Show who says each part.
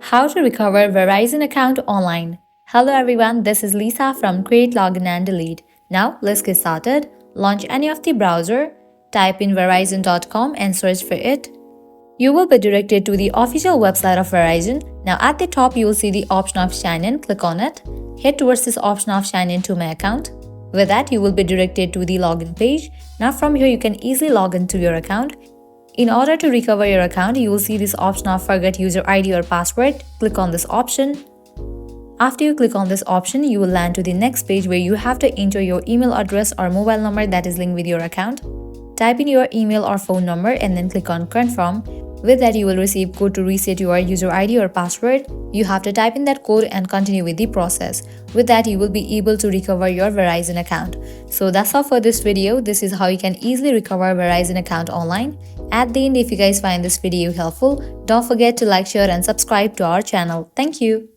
Speaker 1: How to recover Verizon account online. Hello everyone, this is Lisa from Create, Login and Delete. Now let's get started. Launch any of the browser, type in verizon.com and search for it. You will be directed to the official website of Verizon. Now at the top you will see the option of sign in, click on it. Head towards this option of sign in to my account. With that you will be directed to the login page. Now from here you can easily log into your account. In order to recover your account, you will see this option of forget user ID or password. Click on this option. After you click on this option, you will land to the next page where you have to enter your email address or mobile number that is linked with your account. Type in your email or phone number and then click on confirm. With that, you will receive code to reset your user ID or password. You have to type in that code and continue with the process. With that, you will be able to recover your Verizon account. So that's all for this video. This is how you can easily recover Verizon account online. At the end, if you guys find this video helpful, don't forget to like, share and subscribe to our channel. Thank you.